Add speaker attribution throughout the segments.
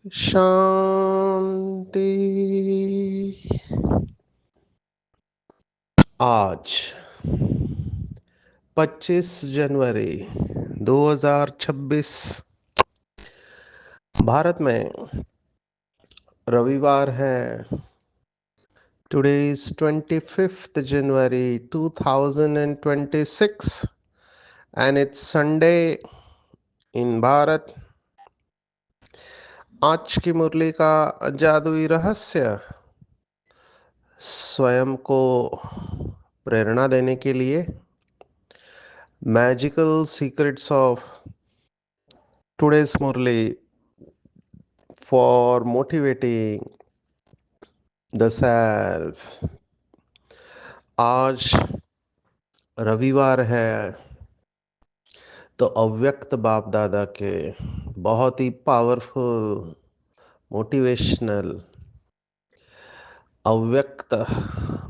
Speaker 1: शांति। आज 25 जनवरी 2026 भारत में रविवार है। Today is 25th January 2026 and it's Sunday in Bharat. आज की मुरली का जादुई रहस्य स्वयं को प्रेरणा देने के लिए magical secrets of today's Murli for motivating the self. आज रविवार है तो अव्यक्त बाप दादा के बहुत ही पावरफुल मोटिवेशनल अव्यक्त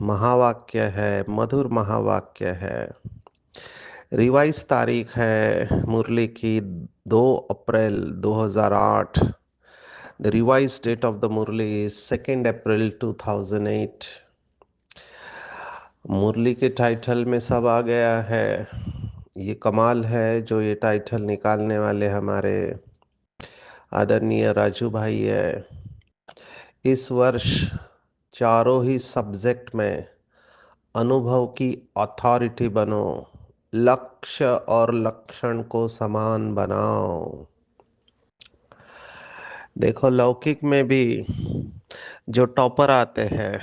Speaker 1: महावाक्य है, मधुर महावाक्य है। रिवाइज तारीख है मुरली की 2 अप्रैल 2008। The revise date of the Murli is 2 अप्रैल 2008। मुरली के टाइटल में सब आ गया है। ये कमाल है जो ये टाइटल निकालने वाले हमारे आदरणीय राजू भाई है। इस वर्ष चारों ही सब्जेक्ट में अनुभव की अथॉरिटी बनो, लक्ष्य और लक्षण को समान बनाओ। देखो लौकिक में भी जो टॉपर आते हैं,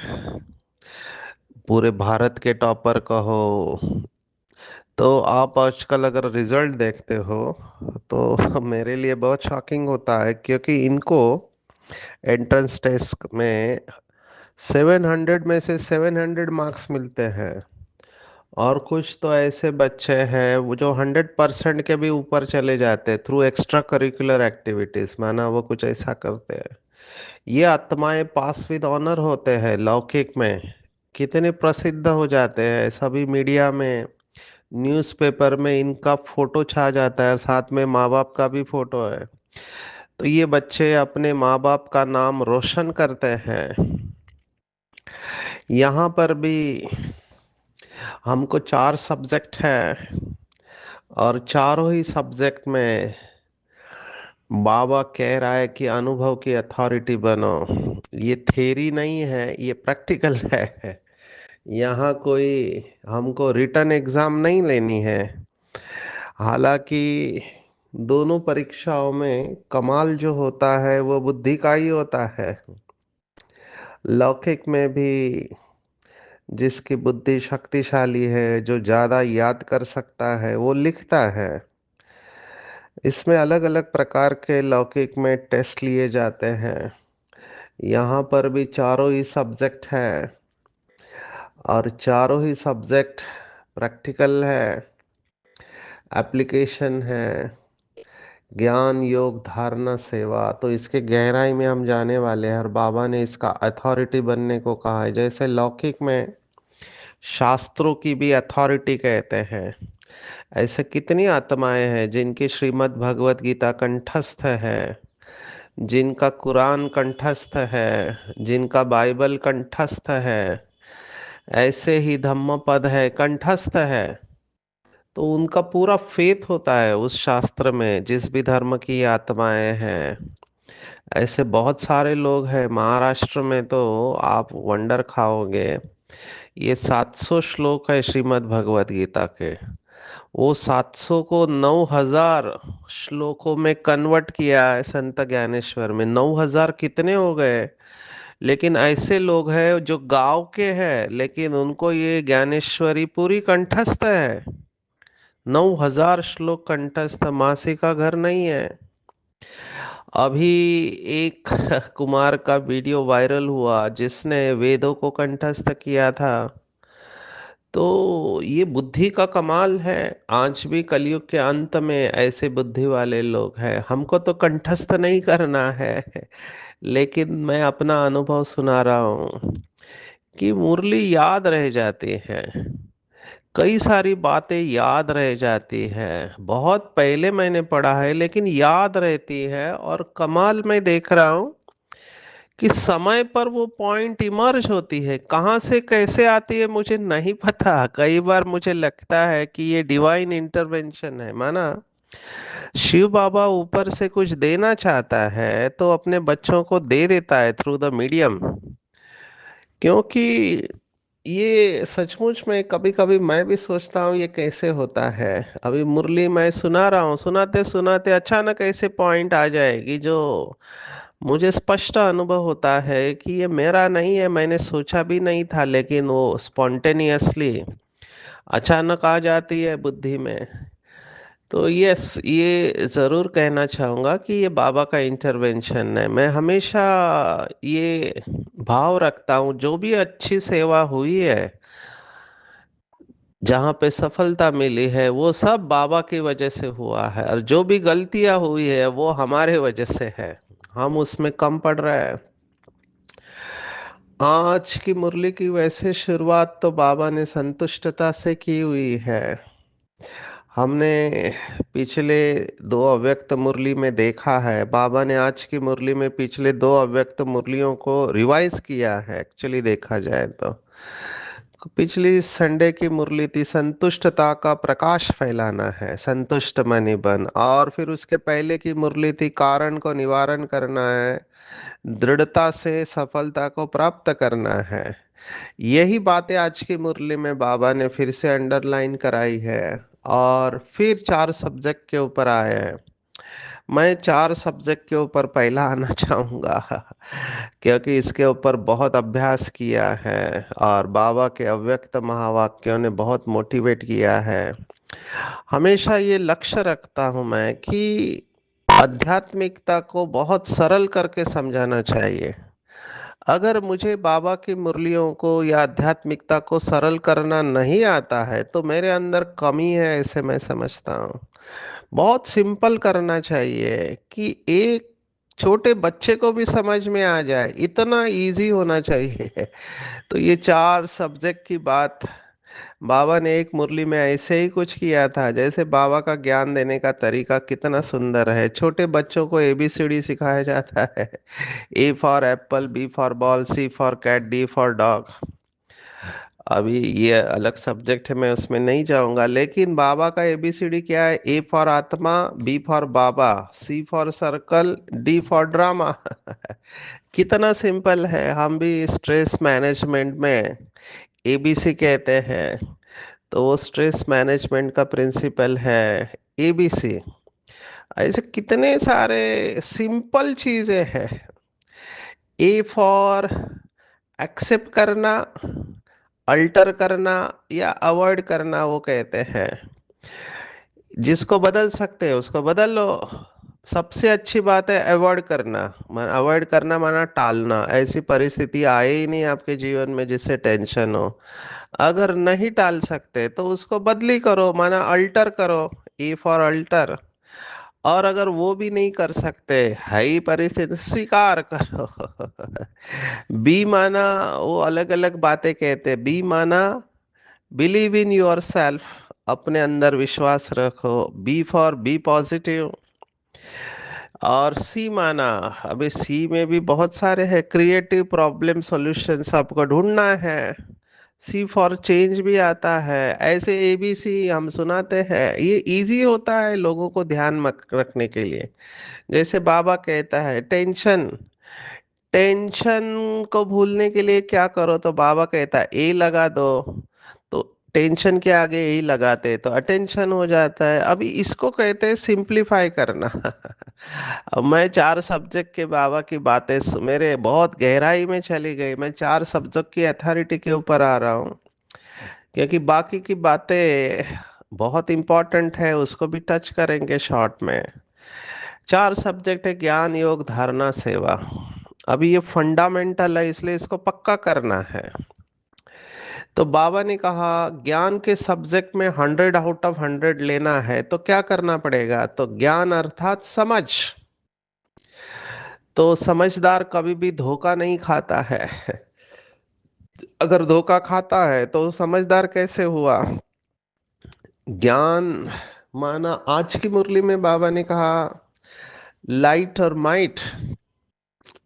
Speaker 1: पूरे भारत के टॉपर कहो, तो आप आजकल अगर रिजल्ट देखते हो तो मेरे लिए बहुत शॉकिंग होता है, क्योंकि इनको एंट्रेंस टेस्ट में 700 में से 700 मार्क्स मिलते हैं। और कुछ तो ऐसे बच्चे हैं वो जो 100% के भी ऊपर चले जाते हैं थ्रू एक्स्ट्रा करिकुलर एक्टिविटीज, माना वो कुछ ऐसा करते हैं। ये आत्माएं पास विद ऑनर होते हैं लौकिक में, कितने प्रसिद्ध हो जाते हैं, सभी मीडिया में, न्यूज़पेपर में इनका फोटो छा जाता है, साथ में माँ बाप का भी फोटो है। तो ये बच्चे अपने माँ बाप का नाम रोशन करते हैं। यहाँ पर भी हमको 4 सब्जेक्ट है और चारों ही सब्जेक्ट में बाबा कह रहा है कि अनुभव की अथॉरिटी बनो। ये थ्योरी नहीं है, ये प्रैक्टिकल है। यहाँ कोई हमको रिटन एग्जाम नहीं लेनी है। हालांकि दोनों परीक्षाओं में कमाल जो होता है वो बुद्धि का ही होता है। लौकिक में भी जिसकी बुद्धि शक्तिशाली है, जो ज़्यादा याद कर सकता है, वो लिखता है। इसमें अलग अलग प्रकार के लौकिक में टेस्ट लिए जाते हैं। यहाँ पर भी चारों ही सब्जेक्ट है और चारों ही सब्जेक्ट प्रैक्टिकल है, एप्लीकेशन है, ज्ञान योग धारणा सेवा। तो इसके गहराई में हम जाने वाले हैं और बाबा ने इसका अथॉरिटी बनने को कहा है। जैसे लौकिक में शास्त्रों की भी अथॉरिटी कहते हैं, ऐसे कितनी आत्माएं हैं जिनकी श्रीमद् भगवत गीता कंठस्थ है, जिनका कुरान कंठस्थ है, जिनका बाइबल कंठस्थ है, ऐसे ही धम्मपद है कंठस्थ है। तो उनका पूरा फेथ होता है उस शास्त्र में, जिस भी धर्म की आत्माएं हैं। ऐसे बहुत सारे लोग हैं महाराष्ट्र में, तो आप वंडर खाओगे। ये 700 श्लोक है श्रीमद् भगवत गीता के। वो 700 को 9000 श्लोकों में कन्वर्ट किया है संत ज्ञानेश्वर में। 9000 कितने हो गए। लेकिन ऐसे लोग हैं जो गांव के हैं लेकिन उनको ये ज्ञानेश्वरी पूरी कंठस्थ है। 9000 श्लोक कंठस्थ, मासी का घर नहीं है। अभी एक कुमार का वीडियो वायरल हुआ जिसने वेदों को कंठस्थ किया था। तो ये बुद्धि का कमाल है। आज भी कलयुग के अंत में ऐसे बुद्धि वाले लोग हैं। हमको तो कंठस्थ नहीं करना है, लेकिन मैं अपना अनुभव सुना रहा हूँ कि मुरली याद रह जाती है। कई सारी बातें याद रह जाती है। बहुत पहले मैंने पढ़ा है लेकिन याद रहती है। और कमाल मैं देख रहा हूँ कि समय पर वो पॉइंट इमर्ज होती है। कहाँ से कैसे आती है मुझे नहीं पता। कई बार मुझे लगता है कि ये डिवाइन इंटरवेंशन है, माना शिव बाबा ऊपर से कुछ देना चाहता है तो अपने बच्चों को दे देता है थ्रू द मीडियम। क्योंकि ये सचमुच में कभी कभी मैं भी सोचता हूँ ये कैसे होता है। अभी मुरली मैं सुना रहा हूँ, सुनाते सुनाते अचानक ऐसे पॉइंट आ जाएगी जो मुझे स्पष्ट अनुभव होता है कि ये मेरा नहीं है, मैंने सोचा भी नहीं था, लेकिन वो स्पॉन्टेनियसली अचानक आ जाती है बुद्धि में। तो यस, ये जरूर कहना चाहूंगा कि ये बाबा का इंटरवेंशन है। मैं हमेशा ये भाव रखता हूँ जो भी अच्छी सेवा हुई है, जहाँ पे सफलता मिली है, वो सब बाबा की वजह से हुआ है। और जो भी गलतियां हुई है वो हमारे वजह से है। हम उसमें कम पड़ रहे हैं। आज की मुरली की वैसे शुरुआत तो बाबा ने संतुष्टता से की हुई है। हमने पिछले दो अव्यक्त मुरली में देखा है, बाबा ने आज की मुरली में पिछले दो अव्यक्त मुरलियों को रिवाइज किया है। एक्चुअली देखा जाए तो पिछली संडे की मुरली थी संतुष्टता का प्रकाश फैलाना है, संतुष्ट मनि बन। और फिर उसके पहले की मुरली थी कारण को निवारण करना है, दृढ़ता से सफलता को प्राप्त करना है। यही बातें आज की मुरली में बाबा ने फिर से अंडरलाइन कराई है। और फिर चार सब्जेक्ट के ऊपर आए हैं। मैं चार सब्जेक्ट के ऊपर पहला आना चाहूँगा क्योंकि इसके ऊपर बहुत अभ्यास किया है और बाबा के अव्यक्त महावाक्यों ने बहुत मोटिवेट किया है। हमेशा ये लक्ष्य रखता हूँ मैं कि आध्यात्मिकता को बहुत सरल करके समझाना चाहिए। अगर मुझे बाबा की मुरलियों को या आध्यात्मिकता को सरल करना नहीं आता है तो मेरे अंदर कमी है, ऐसे मैं समझता हूँ। बहुत सिंपल करना चाहिए कि एक छोटे बच्चे को भी समझ में आ जाए, इतना इजी होना चाहिए। तो ये चार सब्जेक्ट की बात बाबा ने एक मुरली में ऐसे ही कुछ किया था। जैसे बाबा का ज्ञान देने का तरीका कितना सुंदर है। छोटे बच्चों को एबीसीडी सिखाया जाता है। A for apple, B for ball, C for cat, D for dog. अभी ये अलग सब्जेक्ट है, मैं उसमें नहीं जाऊंगा। लेकिन बाबा का एबीसीडी क्या है? ए फॉर आत्मा, बी फॉर बाबा, C for circle, D for drama. कितना सिंपल है। हम भी स्ट्रेस मैनेजमेंट में एबीसी कहते हैं। तो वो स्ट्रेस मैनेजमेंट का प्रिंसिपल है एबीसी। ऐसे कितने सारे सिंपल चीजें हैं। ए फॉर एक्सेप्ट करना, अल्टर करना या अवॉइड करना, वो कहते हैं। जिसको बदल सकते हैं उसको बदल लो। सबसे अच्छी बात है अवॉइड करना। अवॉइड करना माना टालना। ऐसी परिस्थिति आए ही नहीं आपके जीवन में जिससे टेंशन हो। अगर नहीं टाल सकते तो उसको बदली करो, माना अल्टर करो। A for alter. और अगर वो भी नहीं कर सकते, है ही परिस्थिति, स्वीकार करो। बी माना वो अलग अलग बातें कहते हैं। बी माना बिलीव इन योर सेल्फ, अपने अंदर विश्वास रखो। B for be positive. और सी माना, अभी सी में भी बहुत सारे हैं, क्रिएटिव प्रॉब्लम सॉल्यूशन आपको ढूंढना है। सी फॉर चेंज भी आता है। ऐसे एबीसी हम सुनाते हैं। ये इजी होता है लोगों को ध्यान में रखने के लिए। जैसे बाबा कहता है टेंशन, टेंशन को भूलने के लिए क्या करो? तो बाबा कहता है ए लगा दो। तो टेंशन के आगे ए लगाते तो अटेंशन हो जाता है। अभी इसको कहते हैं सिंप्लीफाई करना। अब मैं चार सब्जेक्ट के बाबा की बातें मेरे बहुत गहराई में चली गई। मैं चार सब्जेक्ट की अथॉरिटी के ऊपर आ रहा हूँ क्योंकि बाकी की बातें बहुत इंपॉर्टेंट है, उसको भी टच करेंगे शॉर्ट में। चार सब्जेक्ट है, ज्ञान योग धारणा सेवा। अभी ये फंडामेंटल है, इसलिए इसको पक्का करना है। तो बाबा ने कहा ज्ञान के सब्जेक्ट में 100 आउट ऑफ 100 लेना है तो क्या करना पड़ेगा, तो ज्ञान अर्थात समझ। तो समझदार कभी भी धोखा नहीं खाता है। अगर धोखा खाता है तो समझदार कैसे हुआ। ज्ञान माना आज की मुरली में बाबा ने कहा लाइट और माइट।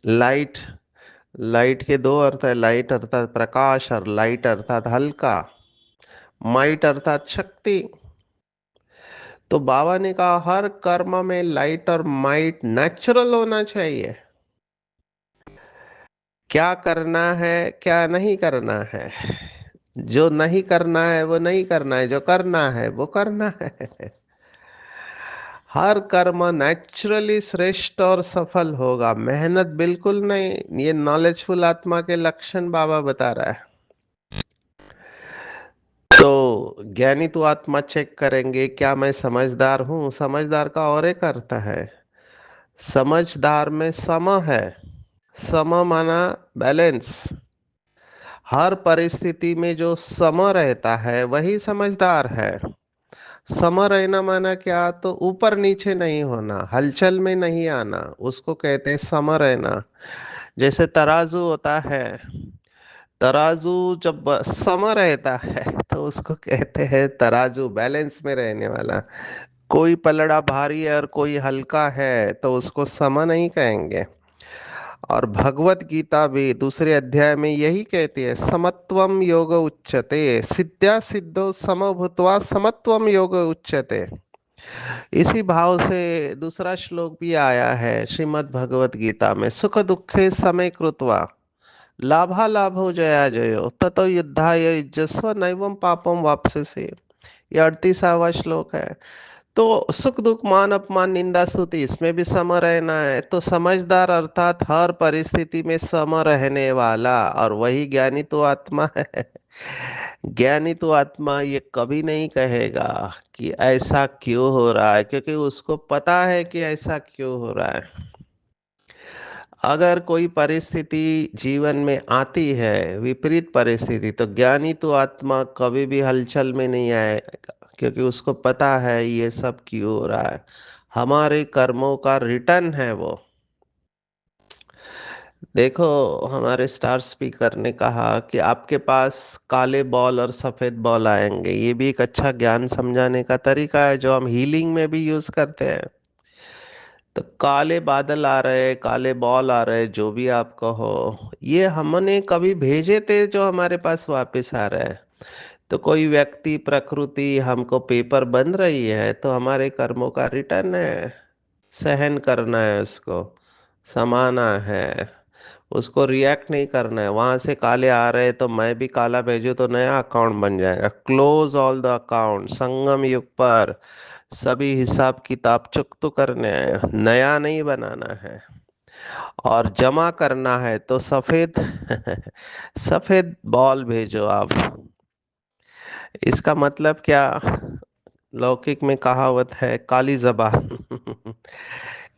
Speaker 1: लाइट, लाइट के दो अर्थ है, लाइट अर्थात प्रकाश और लाइट अर्थात हल्का, माइट अर्थात शक्ति। तो बाबा ने कहा हर कर्म में लाइट और माइट नेचुरल होना चाहिए। क्या करना है क्या नहीं करना है, जो नहीं करना है वो नहीं करना है, जो करना है वो करना है। हर कर्म नेचुरली श्रेष्ठ और सफल होगा, मेहनत बिल्कुल नहीं। ये नॉलेजफुल आत्मा के लक्षण बाबा बता रहा है। तो ज्ञानी तो आत्मा चेक करेंगे क्या मैं समझदार हूं। समझदार का और एक अर्थ है, समझदार में सम है। सम माना बैलेंस। हर परिस्थिति में जो सम रहता है वही समझदार है। सम रहना माना क्या, तो ऊपर नीचे नहीं होना, हलचल में नहीं आना, उसको कहते हैं सम रहना। जैसे तराजू होता है, तराजू जब सम रहता है तो उसको कहते हैं तराजू, बैलेंस में रहने वाला। कोई पलड़ा भारी है और कोई हल्का है तो उसको सम नहीं कहेंगे। और भगवत गीता भी दूसरे अध्याय में यही कहती है, समत्वम योग उच्यते, सिद्ध्या सिद्धो समभूत्वा समत्वम योग उच्यते। इसी भाव से दूसरा श्लोक भी आया है श्रीमद् भगवत गीता में, सुख दुखे समय कृत्वा लाभा लाभो जया जयो ततो युद्धाय युज्यस्व नैवं पापम वाप्स्यसि। ये 38वां श्लोक है। तो सुख दुख मान अपमान निंदा स्तुति इसमें भी सम रहना है। तो समझदार अर्थात हर परिस्थिति में सम रहने वाला, और वही ज्ञानी तो आत्मा है। ज्ञानी तो आत्मा ये कभी नहीं कहेगा कि ऐसा क्यों हो रहा है, क्योंकि उसको पता है कि ऐसा क्यों हो रहा है। अगर कोई परिस्थिति जीवन में आती है, विपरीत परिस्थिति, तो ज्ञानी तो आत्मा कभी भी हलचल में नहीं आएगा, क्योंकि उसको पता है ये सब क्यों हो रहा है। हमारे कर्मों का रिटर्न है वो। देखो, हमारे स्टार स्पीकर ने कहा कि आपके पास काले बॉल और सफेद बॉल आएंगे। ये भी एक अच्छा ज्ञान समझाने का तरीका है जो हम हीलिंग में भी यूज करते हैं। तो काले बादल आ रहे, काले बॉल आ रहे, जो भी आप कहो, ये हमने कभी भेजे थे जो हमारे पास वापस आ रहे हैं। तो कोई व्यक्ति प्रकृति हमको पेपर बन रही है तो हमारे कर्मों का रिटर्न है। सहन करना है, उसको समाना है, उसको रिएक्ट नहीं करना है। वहां से काले आ रहे तो मैं भी काला भेजू तो नया अकाउंट बन जाएगा। क्लोज ऑल द अकाउंट, संगम युग पर सभी हिसाब किताब चुकतो करने हैं, नया नहीं बनाना है। और जमा करना है तो सफेद सफेद बॉल भेजो आप। इसका मतलब क्या, लौकिक में कहावत है काली जबान।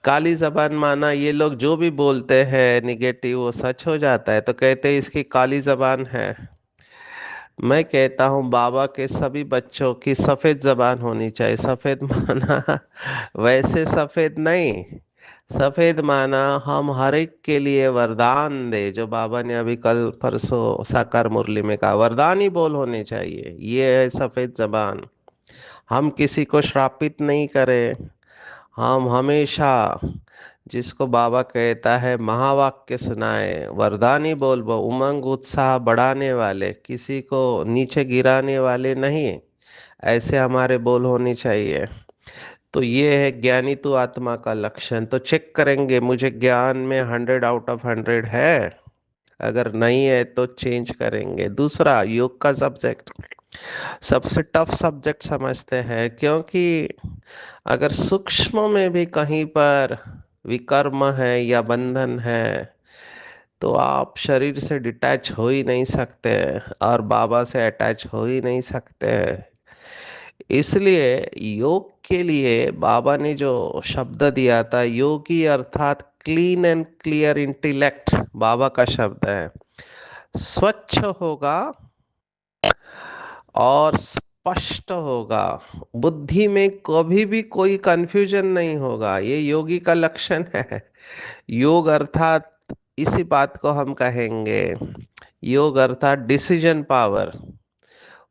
Speaker 1: काली जबान माना ये लोग जो भी बोलते हैं निगेटिव वो सच हो जाता है, तो कहते हैं इसकी काली जबान है। मैं कहता हूँ बाबा के सभी बच्चों की सफेद जबान होनी चाहिए। सफेद माना वैसे सफेद नहीं, सफेद माना हम हर एक के लिए वरदान दे, जो बाबा ने अभी कल परसों साकार मुरली में कहा, वरदान ही बोल होने चाहिए। ये है सफेद जबान। हम किसी को श्रापित नहीं करें। हम हमेशा, जिसको बाबा कहता है महावाक्य सुनाए, वरदानी बोल वो, उमंग उत्साह बढ़ाने वाले, किसी को नीचे गिराने वाले नहीं। ऐसे हमारे बोल होने चाहिए। तो ये है ज्ञानी तो आत्मा का लक्षण। तो चेक करेंगे मुझे ज्ञान में 100 आउट ऑफ 100 है। अगर नहीं है तो चेंज करेंगे। दूसरा, योग का सब्जेक्ट सबसे टफ सब्जेक्ट समझते हैं, क्योंकि अगर सूक्ष्म में भी कहीं पर विकर्म है या बंधन है तो आप शरीर से डिटैच हो ही नहीं सकते और बाबा से अटैच हो ही नहीं सकते। इसलिए योग के लिए बाबा ने जो शब्द दिया था, योगी अर्थात क्लीन एंड क्लियर इंटेलेक्ट, बाबा का शब्द है। स्वच्छ होगा और स्पष्ट होगा, बुद्धि में कभी भी कोई कंफ्यूजन नहीं होगा, ये योगी का लक्षण है। योग अर्थात इसी बात को हम कहेंगे, योग अर्थात डिसीजन पावर।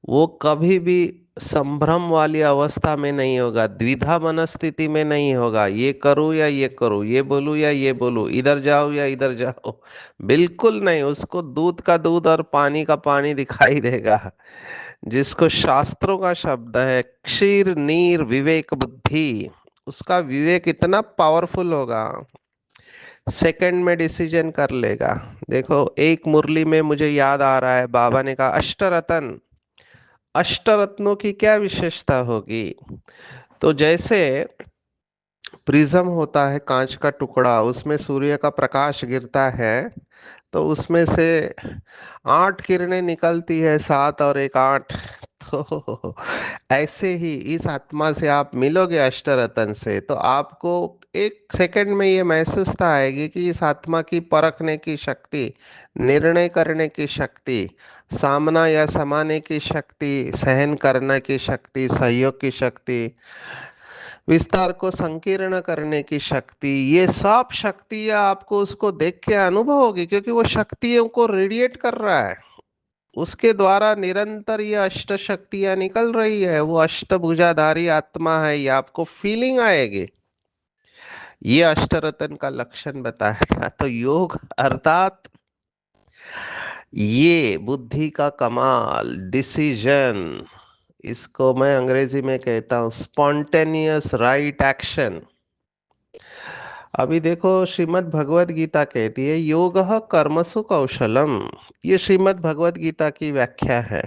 Speaker 1: वो कभी भी संभ्रम वाली अवस्था में नहीं होगा, द्विधा मनस्थिति में नहीं होगा, ये करूं या ये करूं, ये बोलूं या ये बोलूं, इधर जाओ या इधर जाओ। बिल्कुल नहीं, उसको दूध का दूध और पानी का पानी दिखाई देगा। जिसको शास्त्रों का शब्द है क्षीर नीर विवेक बुद्धि, उसका विवेक इतना पावरफुल होगा, सेकंड में डिसीजन कर लेगा। देखो, एक मुरली में मुझे याद आ रहा है, बाबा ने कहा अष्टरत्न, अष्टरत्नों की क्या विशेषता होगी। तो जैसे प्रिज्म होता है, कांच का टुकड़ा, उसमें सूर्य का प्रकाश गिरता है, तो उसमें से 8 किरणें निकलती है, 7 और 1 8। तो ऐसे ही इस आत्मा से आप मिलोगे अष्टरतन से, तो आपको एक सेकंड में ये महसूसता आएगी कि इस आत्मा की परखने की शक्ति, निर्णय करने की शक्ति, सामना या समाने की शक्ति, सहन करने की शक्ति, सहयोग की शक्ति, विस्तार को संकीर्ण करने की शक्ति, ये सब शक्तियां आपको उसको देख के अनुभव होगी, क्योंकि वो शक्तियों को रेडिएट कर रहा है। उसके द्वारा निरंतर ये अष्ट शक्तियां निकल रही है, वो अष्टभुजाधारी आत्मा है, ये आपको फीलिंग आएगी। ये अष्टरतन का लक्षण बताया था। तो योग अर्थात ये बुद्धि का कमाल, डिसीजन, इसको मैं अंग्रेजी में कहता हूं स्पॉन्टेनियस राइट एक्शन। अभी देखो, श्रीमद् भगवत गीता कहती है योगः कर्मसु कौशलम, ये श्रीमद् भगवत गीता की व्याख्या है।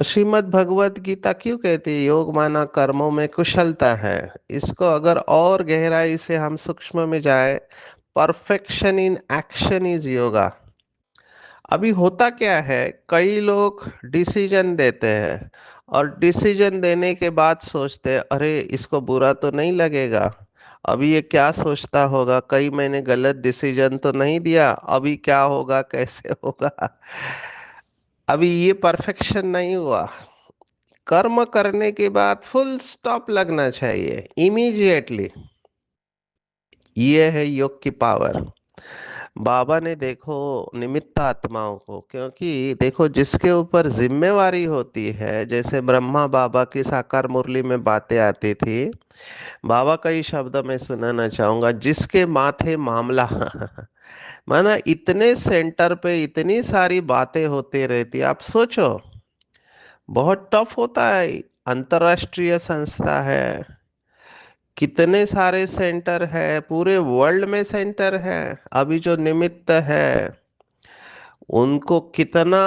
Speaker 1: श्रीमद् भगवत गीता क्यों कहती है योग माना कर्मों में कुशलता है। इसको अगर और गहराई से हम सूक्ष्म में जाए, perfection in action is yoga. अभी होता क्या है, कई लोग डिसीजन देते हैं और डिसीजन देने के बाद सोचते हैं अरे इसको बुरा तो नहीं लगेगा, अभी ये क्या सोचता होगा, कहीं मैंने गलत डिसीजन तो नहीं दिया, अभी क्या होगा, कैसे होगा। अभी ये परफेक्शन नहीं हुआ। कर्म करने के बाद फुल स्टॉप लगना चाहिए इमीडिएटली। ये है योग की पावर। बाबा ने देखो निमित्त आत्माओं को, क्योंकि देखो जिसके ऊपर जिम्मेवारी होती है, जैसे ब्रह्मा बाबा की साकार मुरली में बातें आती थी, बाबा का ही शब्द मैं सुनाना चाहूंगा, जिसके माथे मामला। माना इतने सेंटर पे इतनी सारी बातें होती रहती, आप सोचो बहुत टफ होता है। अंतर्राष्ट्रीय संस्था है, कितने सारे सेंटर है, पूरे वर्ल्ड में सेंटर है। अभी जो निमित्त है, उनको कितना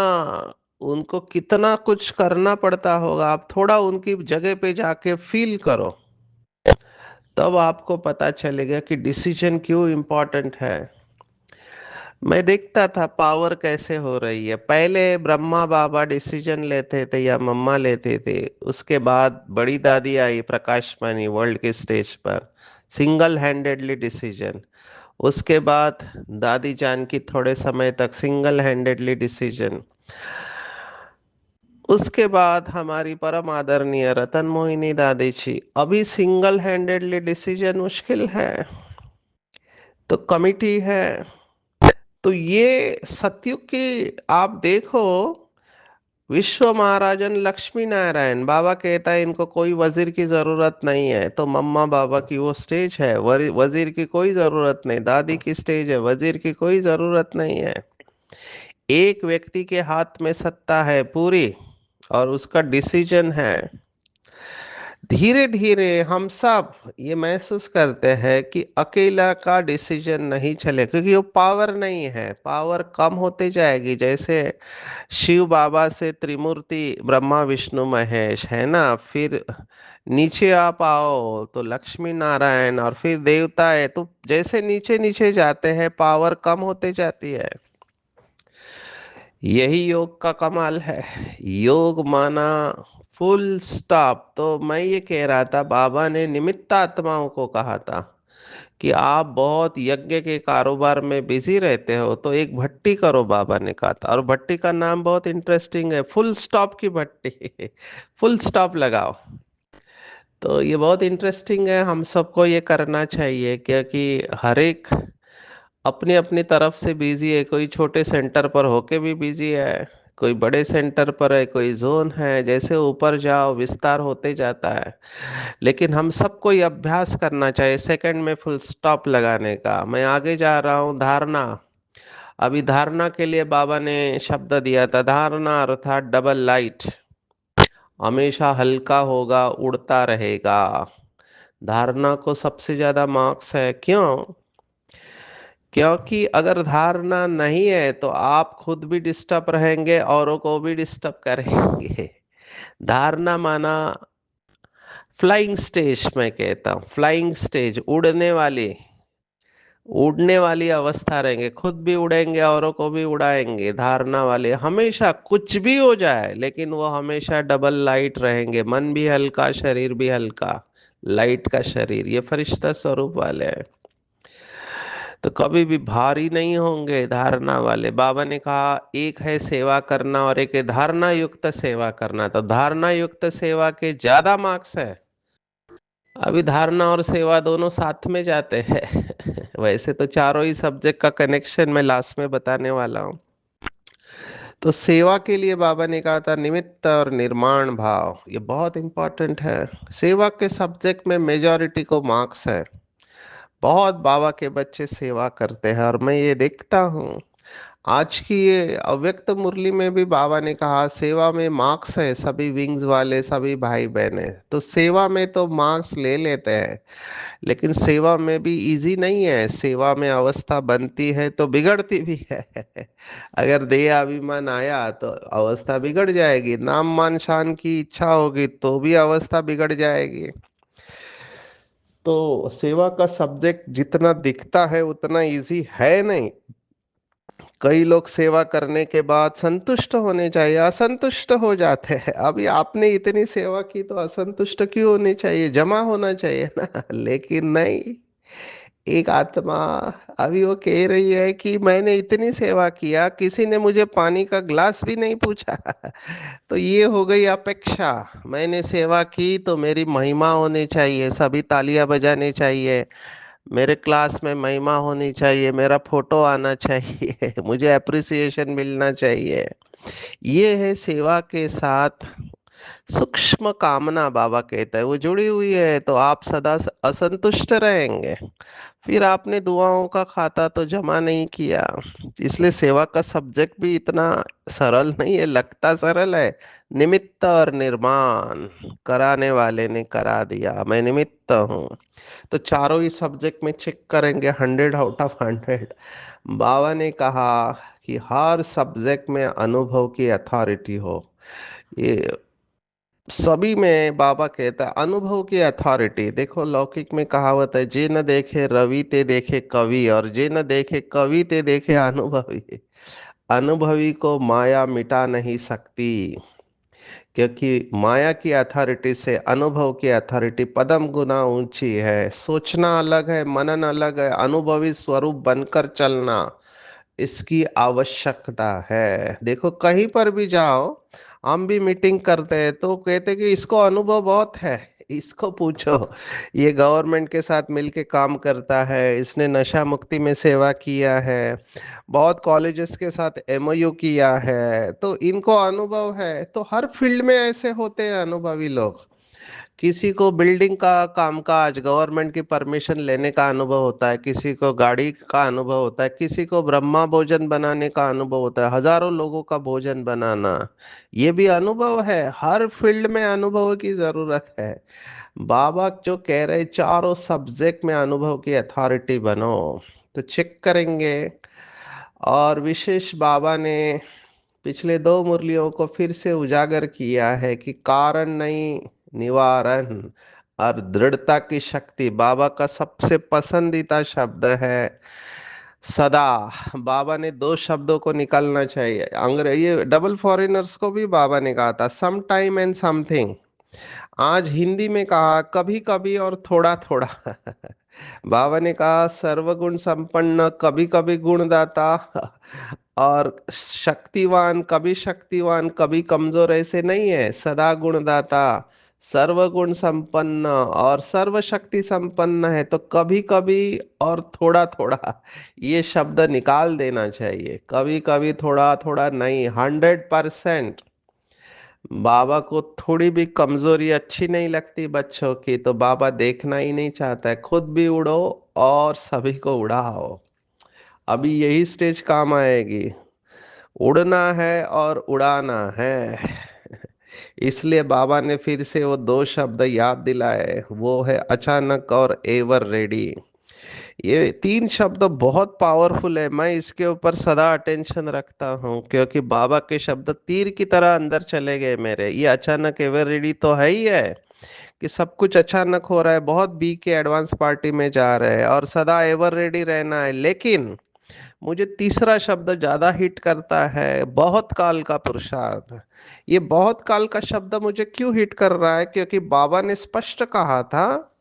Speaker 1: उनको कितना कुछ करना पड़ता होगा, आप थोड़ा उनकी जगह पे जाके फील करो, तब आपको पता चलेगा कि डिसीजन क्यों इम्पोर्टेंट है। मैं देखता था पावर कैसे हो रही है, पहले ब्रह्मा बाबा डिसीजन लेते थे या मम्मा लेते थे, उसके बाद बड़ी दादी आई प्रकाश पानी वर्ल्ड के स्टेज पर, सिंगल हैंडेडली डिसीजन। उसके बाद दादी जान की थोड़े समय तक सिंगल हैंडेडली डिसीजन। उसके बाद हमारी परम आदरणीय रतन मोहिनी दादी जी, अभी सिंगल हैंडेडली डिसीजन मुश्किल है, तो कमिटी है। तो ये सतयुग की आप देखो, विश्व महाराजन लक्ष्मी नारायण बाबा कहता है इनको कोई वजीर की जरूरत नहीं है, तो मम्मा बाबा की वो स्टेज है, वजीर की कोई जरूरत नहीं, दादी की स्टेज है, वजीर की कोई जरूरत नहीं है। एक व्यक्ति के हाथ में सत्ता है पूरी, और उसका डिसीजन है। धीरे धीरे हम सब ये महसूस करते हैं कि अकेला का डिसीजन नहीं चले, क्योंकि वो पावर नहीं है, पावर कम होते जाएगी। जैसे शिव बाबा से त्रिमूर्ति ब्रह्मा विष्णु महेश है ना, फिर नीचे आप आओ तो लक्ष्मी नारायण, और फिर देवता है, तो जैसे नीचे नीचे जाते हैं पावर कम होते जाती है। यही योग का कमाल है। योग माना फुल स्टॉप। तो मैं ये कह रहा था, बाबा ने निमित्त आत्माओं को कहा था कि आप बहुत यज्ञ के कारोबार में बिजी रहते हो तो एक भट्टी करो, बाबा ने कहा था। और भट्टी का नाम बहुत इंटरेस्टिंग है, फुल स्टॉप की भट्टी। फुल स्टॉप लगाओ। तो ये बहुत इंटरेस्टिंग है, हम सबको ये करना चाहिए, क्योंकि हर एक अपनी अपनी तरफ से बिजी है। कोई छोटे सेंटर पर होके भी बिजी है, कोई बड़े सेंटर पर है, कोई जोन है। जैसे ऊपर जाओ विस्तार होते जाता है। लेकिन हम सबको ये अभ्यास करना चाहिए सेकंड में फुल स्टॉप लगाने का। मैं आगे जा रहा हूँ, धारणा। अभी धारणा के लिए बाबा ने शब्द दिया था, धारणा अर्थात डबल लाइट, हमेशा हल्का होगा, उड़ता रहेगा। धारणा को सबसे ज्यादा मार्क्स है, क्यों? क्योंकि अगर धारणा नहीं है तो आप खुद भी डिस्टर्ब रहेंगे, औरों को भी डिस्टर्ब करेंगे। धारणा माना फ्लाइंग स्टेज, मैं कहता हूँ फ्लाइंग स्टेज, उड़ने वाली अवस्था रहेंगे, खुद भी उड़ेंगे, औरों को भी उड़ाएंगे। धारणा वाले हमेशा कुछ भी हो जाए लेकिन वो हमेशा डबल लाइट रहेंगे, मन भी हल्का, शरीर भी हल्का, लाइट का शरीर, ये फरिश्ता स्वरूप वाले हैं। तो कभी भी भारी नहीं होंगे धारणा वाले। बाबा ने कहा एक है सेवा करना और एक है धारणा युक्त सेवा करना। तो धारणा युक्त सेवा के ज्यादा मार्क्स है। अभी धारणा और सेवा दोनों साथ में जाते हैं। वैसे तो चारों ही सब्जेक्ट का कनेक्शन मैं लास्ट में बताने वाला हूँ। तो सेवा के लिए बाबा ने कहा था निमित्त और निर्माण भाव, ये बहुत इंपॉर्टेंट है। सेवा के सब्जेक्ट में मेजॉरिटी को मार्क्स है। बहुत बाबा के बच्चे सेवा करते हैं, और मैं ये देखता हूँ आज की ये अव्यक्त मुरली में भी बाबा ने कहा सेवा में मार्क्स है। सभी विंग्स वाले सभी भाई बहने तो सेवा में तो मार्क्स ले लेते हैं, लेकिन सेवा में भी इजी नहीं है। सेवा में अवस्था बनती है तो बिगड़ती भी है। अगर देह अभिमान आया तो अवस्था बिगड़ जाएगी, नाम मान शान की इच्छा होगी तो भी अवस्था बिगड़ जाएगी। तो सेवा का सब्जेक्ट जितना दिखता है उतना इजी है नहीं। कई लोग सेवा करने के बाद संतुष्ट होने चाहिए, असंतुष्ट हो जाते हैं। अभी आपने इतनी सेवा की तो असंतुष्ट क्यों होने चाहिए, जमा होना चाहिए ना। लेकिन नहीं, एक आत्मा अभी वो कह रही है कि मैंने इतनी सेवा किया, किसी ने मुझे पानी का ग्लास भी नहीं पूछा। तो ये हो गई अपेक्षा। मैंने सेवा की तो मेरी महिमा होनी चाहिए, सभी तालियां बजाने चाहिए, मेरे क्लास में महिमा होनी चाहिए, मेरा फोटो आना चाहिए, मुझे अप्रिसिएशन मिलना चाहिए। ये है सेवा के साथ सूक्ष्म कामना, बाबा कहता है वो जुड़ी हुई है, तो आप सदा असंतुष्ट रहेंगे। फिर आपने दुआओं का खाता तो जमा नहीं किया। इसलिए सेवा का सब्जेक्ट भी इतना सरल नहीं है, लगता सरल है। निमित्त और निर्माण, कराने वाले ने करा दिया, मैं निमित्त हूँ। तो चारों ही सब्जेक्ट में चेक करेंगे 100 आउट ऑफ 100। बाबा ने कहा कि हर सब्जेक्ट में अनुभव की अथॉरिटी हो। ये सभी में बाबा कहता है अनुभव की अथॉरिटी। देखो लौकिक में कहावत है, जे न देखे रवि ते देखे कवि, और जे न देखे कवि ते देखे अनुभवी। अनुभवी को माया मिटा नहीं सकती, क्योंकि माया की अथॉरिटी से अनुभव की अथॉरिटी पदम गुना ऊंची है। सोचना अलग है, मनन अलग है, अनुभवी स्वरूप बनकर चलना इसकी आवश्यकता है। देखो कहीं पर भी जाओ, हम भी मीटिंग करते हैं तो कहते कि इसको अनुभव बहुत है, इसको पूछो, ये गवर्नमेंट के साथ मिलके काम करता है, इसने नशा मुक्ति में सेवा किया है, बहुत कॉलेजेस के साथ एमओयू किया है, तो इनको अनुभव है। तो हर फील्ड में ऐसे होते हैं अनुभवी लोग। किसी को बिल्डिंग का कामकाज गवर्नमेंट की परमिशन लेने का अनुभव होता है, किसी को गाड़ी का अनुभव होता है, किसी को ब्रह्मा भोजन बनाने का अनुभव होता है, हजारों लोगों का भोजन बनाना, ये भी अनुभव है। हर फील्ड में अनुभव की जरूरत है। बाबा जो कह रहे चारों सब्जेक्ट में अनुभव की अथॉरिटी बनो, तो चेक करेंगे। और विशेष बाबा ने पिछले दो मुरलियों को फिर से उजागर किया है कि कारण नहीं, निवारण और दृढ़ता की शक्ति। बाबा का सबसे पसंदीदा शब्द है सदा। बाबा ने दो शब्दों को निकालना चाहिए। अंग्रेज ये डबल फॉरेनर्स को भी बाबा ने कहा था, सम टाइम एंड समथिंग। आज हिंदी में कहा कभी कभी और थोड़ा थोड़ा। बाबा ने कहा सर्वगुण संपन्न, कभी कभी गुणदाता, और शक्तिवान, कभी शक्तिवान कभी कमजोर, ऐसे नहीं है। सदा गुणदाता, सर्वगुण संपन्न और सर्वशक्ति संपन्न है, तो कभी कभी और थोड़ा थोड़ा ये शब्द निकाल देना चाहिए। कभी कभी थोड़ा थोड़ा नहीं, 100%। बाबा को थोड़ी भी कमजोरी अच्छी नहीं लगती बच्चों की, तो बाबा देखना ही नहीं चाहता है। खुद भी उड़ो और सभी को उड़ाओ। अभी यही स्टेज काम आएगी। उड़ना है और उड़ाना है। इसलिए बाबा ने फिर से वो दो शब्द याद दिलाए, वो है अचानक और एवर रेडी। ये तीन शब्द बहुत पावरफुल है। मैं इसके ऊपर सदा अटेंशन रखता हूँ, क्योंकि बाबा के शब्द तीर की तरह अंदर चले गए मेरे। ये अचानक एवर रेडी तो है ही है कि सब कुछ अचानक हो रहा है, बहुत बी के एडवांस पार्टी में जा रहे हैं, और सदा एवर रेडी रहना है। लेकिन मुझे तीसरा शब्द ज्यादा हिट करता है, बहुत काल का पुरुषार्थ। ये बहुत काल का शब्द मुझे क्यों हिट कर रहा है? क्योंकि बाबा ने स्पष्ट कहा था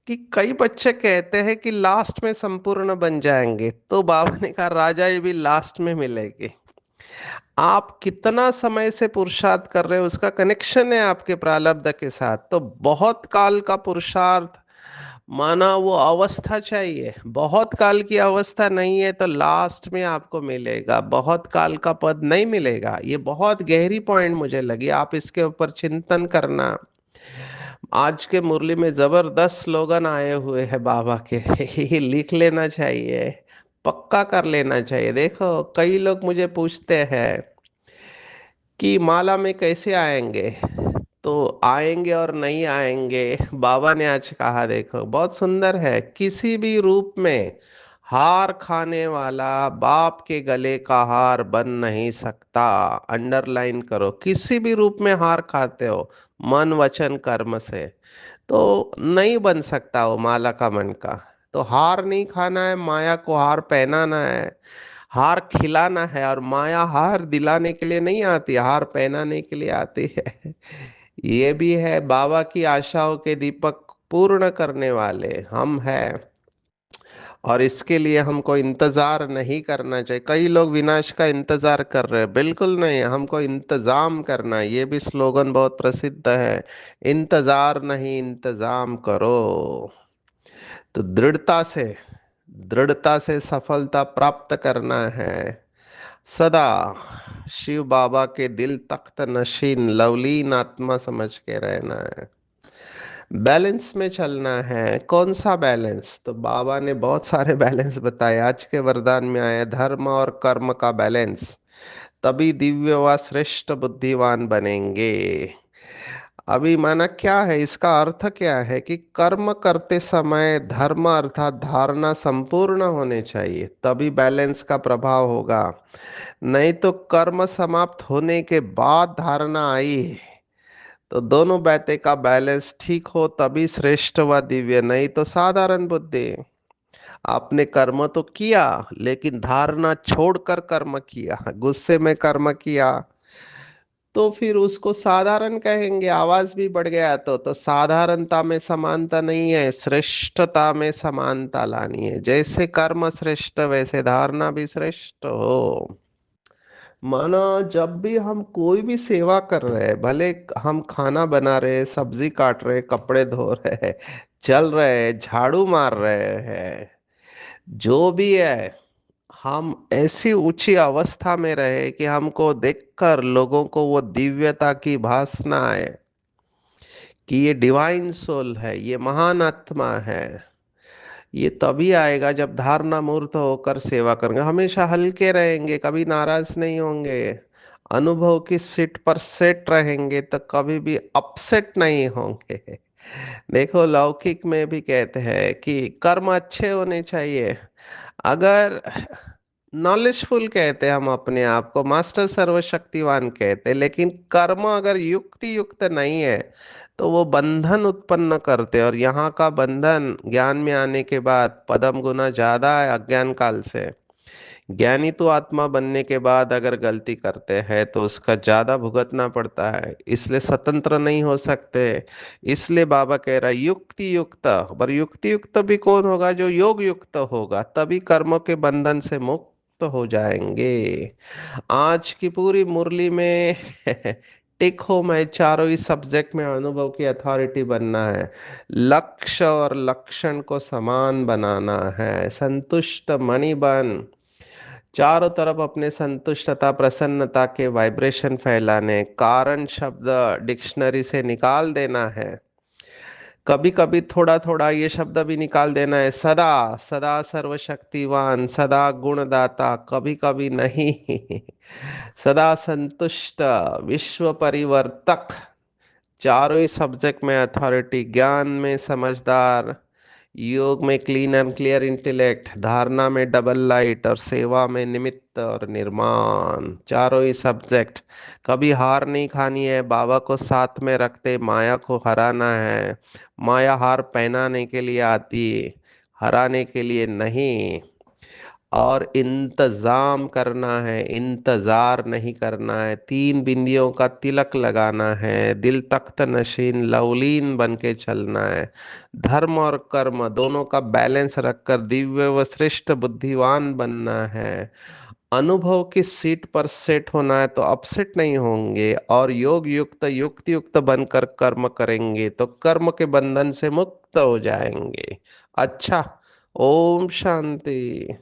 Speaker 1: कि कई बच्चे कहते हैं कि लास्ट में संपूर्ण बन जाएंगे, तो बाबा ने कहा राजा ये भी लास्ट में मिलेगी। आप कितना समय से पुरुषार्थ कर रहे हो, उसका कनेक्शन है आपके प्रारब्ध के साथ। तो बहुत काल का पुरुषार्थ माना वो अवस्था चाहिए। बहुत काल की अवस्था नहीं है तो लास्ट में आपको मिलेगा, बहुत काल का पद नहीं मिलेगा। ये बहुत गहरी पॉइंट मुझे लगी, आप इसके ऊपर चिंतन करना। आज के मुरली में जबरदस्त स्लोगन आए हुए हैं बाबा के। ये लिख लेना चाहिए, पक्का कर लेना चाहिए। देखो कई लोग मुझे पूछते हैं कि माला में कैसे आएंगे, तो आएंगे और नहीं आएंगे। बाबा ने आज कहा, देखो बहुत सुंदर है, किसी भी रूप में हार खाने वाला बाप के गले का हार बन नहीं सकता। अंडरलाइन करो, किसी भी रूप में हार खाते हो, मन वचन कर्म से, तो नहीं बन सकता वो माला का मन का। तो हार नहीं खाना है, माया को हार पहनाना है, हार खिलाना है। और माया हार दिलाने के लिए नहीं आती, हार पहनाने के लिए आती है। ये भी है, बाबा की आशाओं के दीपक पूर्ण करने वाले हम हैं। और इसके लिए हमको इंतजार नहीं करना चाहिए। कई लोग विनाश का इंतजार कर रहे हैं, बिल्कुल नहीं, हमको इंतजाम करना है। ये भी स्लोगन बहुत प्रसिद्ध है, इंतजार नहीं इंतजाम करो। तो दृढ़ता से सफलता प्राप्त करना है। सदा शिव बाबा के दिल तख्त नशीन लवलीन आत्मा समझ के रहना है। बैलेंस में चलना है। कौन सा बैलेंस? तो बाबा ने बहुत सारे बैलेंस बताए, आज के वरदान में आए धर्म और कर्म का बैलेंस। तभी दिव्य व श्रेष्ठ बुद्धिवान बनेंगे। अभी माना क्या है, इसका अर्थ क्या है कि कर्म करते समय धर्म अर्थात धारणा संपूर्ण होने चाहिए, तभी बैलेंस का प्रभाव होगा। नहीं तो कर्म समाप्त होने के बाद धारणा आई, तो दोनों बातें का बैलेंस ठीक हो तभी श्रेष्ठ व दिव्य, नहीं तो साधारण बुद्धि। आपने कर्म तो किया, लेकिन धारणा छोड़कर कर्म किया, गुस्से में कर्म किया, तो फिर उसको साधारण कहेंगे। आवाज भी बढ़ गया तो साधारणता में समानता नहीं है, श्रेष्ठता में समानता लानी है। जैसे कर्म श्रेष्ठ वैसे धारणा भी श्रेष्ठ हो। माना जब भी हम कोई भी सेवा कर रहे हैं, भले हम खाना बना रहे हैं, सब्जी काट रहे हैं, कपड़े धो रहे हैं, चल रहे हैं, झाड़ू मार रहे हैं, जो भी है, हम ऐसी ऊंची अवस्था में रहे कि हमको देखकर लोगों को वो दिव्यता की भासना आए कि ये डिवाइन सोल है, ये महान आत्मा है। ये तभी आएगा जब धारणा मूर्त होकर सेवा करेंगे। हमेशा हल्के रहेंगे, कभी नाराज नहीं होंगे, अनुभव की सीट पर सेट रहेंगे, तो कभी भी अपसेट नहीं होंगे। देखो लौकिक में भी कहते हैं कि कर्म अच्छे होने चाहिए। अगर नॉलेजफुल कहते हैं हम अपने आप को, मास्टर सर्वशक्तिवान कहते हैं, लेकिन कर्म अगर युक्ति युक्त नहीं है तो वो बंधन उत्पन्न करते हैं। और यहाँ का बंधन ज्ञान में आने के बाद पदम गुना ज्यादा है अज्ञान काल से। ज्ञानी तो आत्मा बनने के बाद अगर गलती करते हैं तो उसका ज्यादा भुगतना पड़ता है, इसलिए स्वतंत्र नहीं हो सकते। इसलिए बाबा कह रहा है युक्ति युक्त। पर युक्ति युक्त भी कौन होगा? जो योग युक्त होगा, तभी कर्मों के बंधन से मुक्त हो जाएंगे। आज की पूरी मुरली में टिक हो, मैं चारों ही सब्जेक्ट में अनुभव की अथॉरिटी बनना है। लक्ष्य और लक्षण को समान बनाना है। संतुष्ट मणि बन, चारों तरफ अपने संतुष्टता प्रसन्नता के वाइब्रेशन फैलाने। कारण शब्द डिक्शनरी से निकाल देना है। कभी कभी थोड़ा थोड़ा ये शब्द भी निकाल देना है। सदा, सदा सर्वशक्तिवान, सदा गुणदाता, कभी कभी नहीं। सदा संतुष्ट, विश्व परिवर्तक। चारों ही सब्जेक्ट में अथॉरिटी। ज्ञान में समझदार, योग में क्लीन एंड क्लियर इंटेलेक्ट, धारणा में डबल लाइट, और सेवा में निमित्त और निर्माण। चारों ही सब्जेक्ट। कभी हार नहीं खानी है, बाबा को साथ में रखते माया को हराना है। माया हार पहनाने के लिए आती है, हराने के लिए नहीं। और इंतजाम करना है, इंतजार नहीं करना है। तीन बिंदियों का तिलक लगाना है। दिल तख्त नशीन लवलीन बन के चलना है। धर्म और कर्म दोनों का बैलेंस रखकर दिव्य व श्रेष्ठ बुद्धिवान बनना है। अनुभव की सीट पर सेट होना है तो अपसेट नहीं होंगे। और योग युक्त युक्ति युक्त बनकर कर्म करेंगे तो कर्म के बंधन से मुक्त हो जाएंगे। अच्छा, ओम शांति।